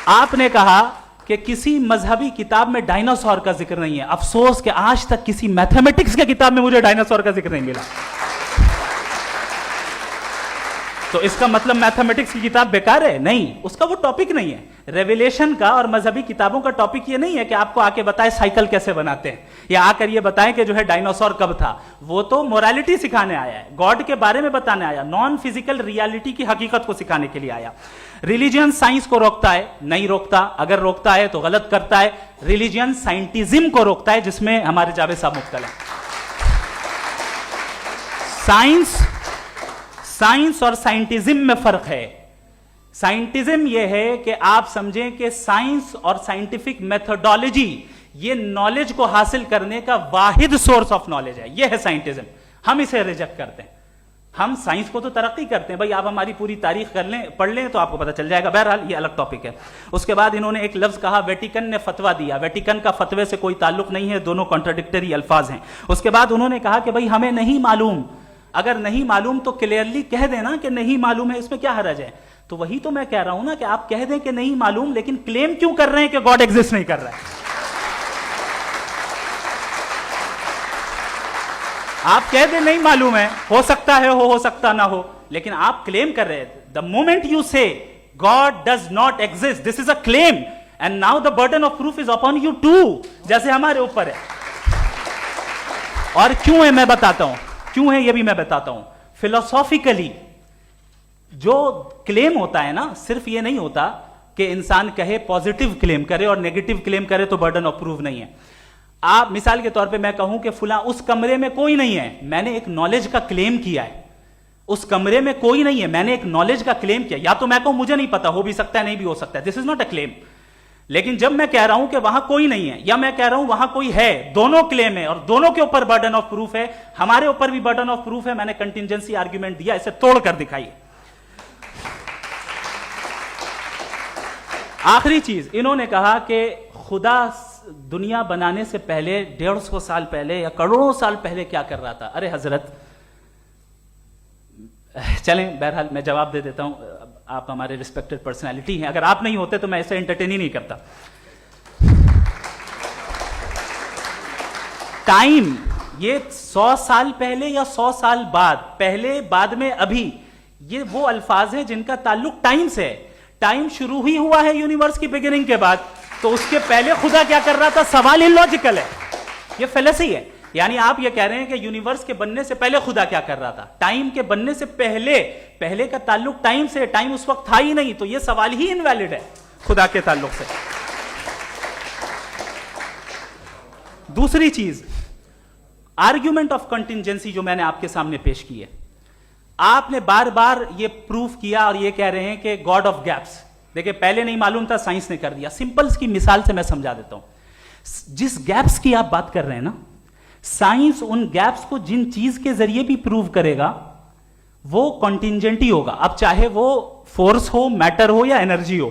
آپ نے کہا کہ کسی مذہبی کتاب میں ڈائناسور کا ذکر نہیں ہے. افسوس کہ آج تک کسی میتھمیٹکس کی کتاب میں مجھے ڈائناسور کا ذکر نہیں ملا. تو اس کا مطلب میتھمیٹکس کی کتاب بیکار ہے؟ نہیں, اس کا وہ ٹاپک نہیں ہے. ریویلیشن کا اور مذہبی کتابوں کا ٹاپک یہ نہیں ہے کہ آپ کو آ کے بتائے سائیکل کیسے بناتے ہیں, یا آ کر یہ بتائیں کہ جو ہے ڈائناسور کب تھا. وہ تو مورالیٹی سکھانے آیا ہے, گاڈ کے بارے میں بتانے آیا, نان فزیکل ریالٹی کی حقیقت کو سکھانے کے لیے آیا. ریلیجن سائنس کو روکتا ہے؟ نہیں روکتا. اگر روکتا ہے تو غلط کرتا ہے. ریلیجن سائنٹزم کو روکتا ہے, جس میں ہمارے جاوید صاحب مبتلا ہیں. سائنس اور سائنٹزم میں فرق ہے. سائنٹزم یہ ہے کہ آپ سمجھیں کہ سائنس اور سائنٹیفک میتھڈالوجی یہ نالج کو حاصل کرنے کا واحد سورس آف نالج ہے. یہ ہے سائنٹزم. ہم اسے ریجیکٹ کرتے ہیں. ہم سائنس کو تو ترقی کرتے ہیں, بھائی آپ ہماری پوری تاریخ کر لیں, پڑھ لیں تو آپ کو پتہ چل جائے گا. بہرحال یہ الگ ٹاپک ہے. اس کے بعد انہوں نے ایک لفظ کہا, ویٹیکن نے فتویٰ دیا. ویٹیکن کا فتوے سے کوئی تعلق نہیں ہے, دونوں کانٹراڈکٹری الفاظ ہیں. اس کے بعد انہوں نے کہا کہ بھائی ہمیں نہیں معلوم. اگر نہیں معلوم تو کلیئرلی کہہ دینا کہ نہیں معلوم ہے, اس میں کیا حرج ہے. تو وہی تو میں کہہ رہا ہوں نا کہ آپ کہہ دیں کہ نہیں معلوم, لیکن کلیم کیوں کر رہے ہیں کہ گاڈ ایگزسٹ نہیں کر رہا ہے. آپ کہہ دیں نہیں معلوم ہے, ہو سکتا ہے ہو سکتا نہ ہو, لیکن آپ کلیم کر رہے ہیں. The moment you say God does not exist, this is a claim, and now the burden of proof is upon you too, جیسے ہمارے اوپر ہے. اور کیوں ہے میں بتاتا ہوں, کیوں ہے یہ بھی میں بتاتا ہوں. فلسافیکلی جو کلیم ہوتا ہے نا, صرف یہ نہیں ہوتا کہ انسان کہے پازیٹیو کلیم کرے اور نیگیٹو کلیم کرے تو برڈن آف پروف نہیں ہے. آپ مثال کے طور پہ میں کہوں کہ فلاں اس کمرے میں کوئی نہیں ہے, میں نے ایک نالج کا کلیم کیا ہے. اس کمرے میں کوئی نہیں ہے, میں نے ایک نالج کا کلیم کیا. یا تو میں کہوں مجھے نہیں پتا, ہو بھی سکتا ہے نہیں بھی ہو سکتا ہے, دس از ناٹ اے کلیم. لیکن جب میں کہہ رہا ہوں کہ وہاں کوئی نہیں ہے, یا میں کہہ رہا ہوں وہاں کوئی ہے, دونوں کلیم ہے اور دونوں کے اوپر برڈن آف پروف ہے. ہمارے اوپر بھی برڈن آف پروف ہے. میں نے کنٹینجنسی آرگیومنٹ دیا, اسے توڑ کر دکھائیے. آخری چیز, انہوں نے کہا کہ خدا دنیا بنانے سے پہلے 150 سال پہلے یا کروڑوں سال پہلے کیا کر رہا تھا. ارے حضرت, چلیں بہرحال میں جواب دے دیتا ہوں. آپ ہمارے ریسپیکٹڈ پرسنالٹی ہیں, اگر آپ نہیں ہوتے تو میں ایسے انٹرٹین ہی نہیں کرتا. ٹائم, یہ 100 سال پہلے یا 100 سال بعد, پہلے بعد میں ابھی, یہ وہ الفاظ ہیں جن کا تعلق ٹائم سے ہے. ٹائم شروع ہی ہوا ہے یونیورس کی بگننگ کے بعد, تو اس کے پہلے خدا کیا کر رہا تھا, سوال اللاجیکل ہے. یہ فلسفی ہے. یعنی آپ یہ کہہ رہے ہیں کہ یونیورس کے بننے سے پہلے خدا کیا کر رہا تھا. ٹائم کے بننے سے پہلے کا تعلق ٹائم سے, ٹائم اس وقت تھا ہی نہیں, تو یہ سوال ہی انویلڈ ہے خدا کے تعلق سے. دوسری چیز, آرگیومنٹ آف کنٹینجنسی جو میں نے آپ کے سامنے پیش کی ہے, آپ نے بار بار یہ پروف کیا اور یہ کہہ رہے ہیں کہ گاڈ آف گیپس. دیکھیں پہلے نہیں معلوم تھا, سائنس نے کر دیا. سمپلس کی مثال سے میں سمجھا دیتا ہوں. جس گیپس کی آپ بات کر رہے ہیں نا, سائنس ان گیپس کو جن چیز کے ذریعے بھی پروف کرے گا وہ کنٹینجنٹ ہی ہوگا, اب چاہے وہ فورس ہو, میٹر ہو یا انرجی ہو.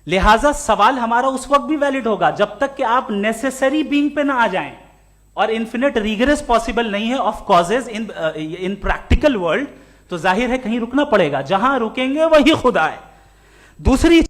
لہٰذا سوال ہمارا اس وقت بھی ویلڈ ہوگا جب تک کہ آپ نیسیسری بینگ پہ نہ آ جائیں, اور انفینٹ ریگریس پاسبل نہیں ہے of causes in practical world. تو ظاہر ہے کہیں رکنا پڑے گا, جہاں رکیں گے وہی خدا ہے. دوسری